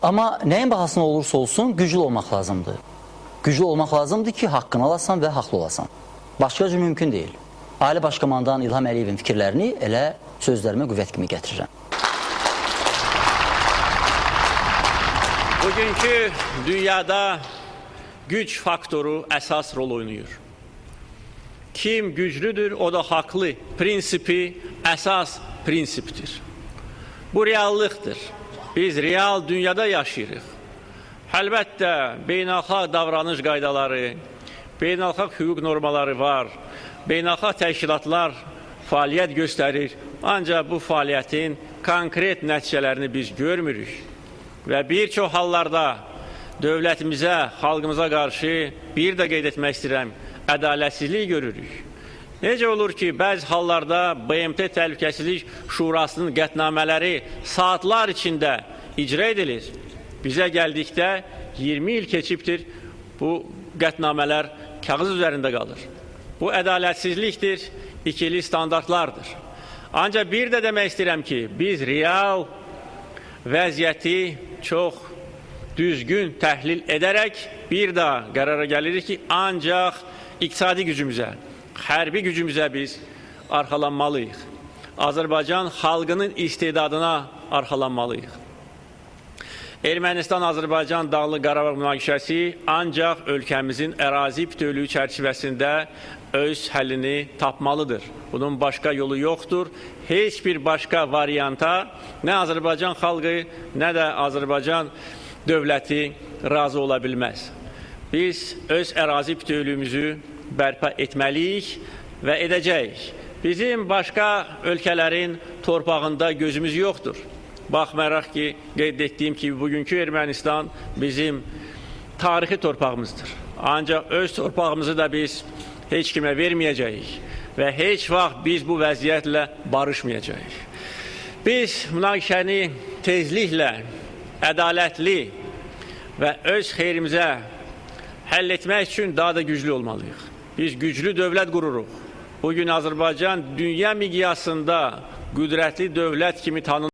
Amma nəyin bahasına olursa olsun güclü olmaq lazımdır. Güclü olmaq lazımdır ki, haqqını alasan və haqlı olasan. Başqa cür mümkün deyil. Ali Baş Komandan İlham Əliyevin fikirlərini elə sözlərimə qüvvət kimi gətirirəm. Bugünkü dünyada güc faktoru əsas rol oynayır. Kim güclüdür, o da haqlı prinsipi əsas prinsiptir. Bu reallıqdır. Biz real dünyada yaşayırıq. Əlbəttə, beynəlxalq davranış qaydaları, beynəlxalq hüquq normaları var, beynəlxalq təşkilatlar fəaliyyət göstərir. Ancaq bu fəaliyyətin konkret nəticələrini biz görmürük. Və bir çox hallarda dövlətimizə, xalqımıza qarşı bir də qeyd etmək istəyirəm, ədalətsizlik görürük. Necə olur ki, bəzi hallarda BMT Təhlükəsizlik Şurasının qətnamələri saatlar içində icra edilir. Bizə gəldikdə 20 il keçibdir, bu qətnamələr kağız üzərində qalır. Bu ədalətsizlikdir, ikili standartlardır. Ancaq bir də demək istəyirəm ki, biz real vəziyyəti çox düzgün təhlil edərək bir daha qərara gəlirik ki, ancaq iqtisadi gücümüzə, hərbi gücümüzə biz arxalanmalıyıq. Azərbaycan xalqının istedadına arxalanmalıyıq. Ermənistan-Azərbaycan Dağlıq Qarabağ münaqişəsi ancaq ölkəmizin ərazi bütövlüyü çərçivəsində öz həllini tapmalıdır. Bunun başqa yolu yoxdur. Heç bir başqa varianta nə Azərbaycan xalqı, nə də Azərbaycan dövləti razı ola bilməz. Biz öz ərazi bütövlüyümüzü bərpa etməliyik və edəcəyik. Bizim başqa ölkələrin torpağında gözümüz yoxdur. Baxmayaraq ki, qeyd etdiyim ki, bugünkü Ermənistan bizim tarixi torpağımızdır. Ancaq öz torpağımızı da biz heç kimə verməyəcəyik və heç vaxt biz bu vəziyyətlə barışmayacağıq. Biz münaqişəni tezliklə, ədalətli və öz xeyrimizə həll etmək üçün daha da güclü olmalıyıq. Biz güclü dövlət qururuq. Bugün Azərbaycan dünya miqyasında qüdrətli dövlət kimi tanınır.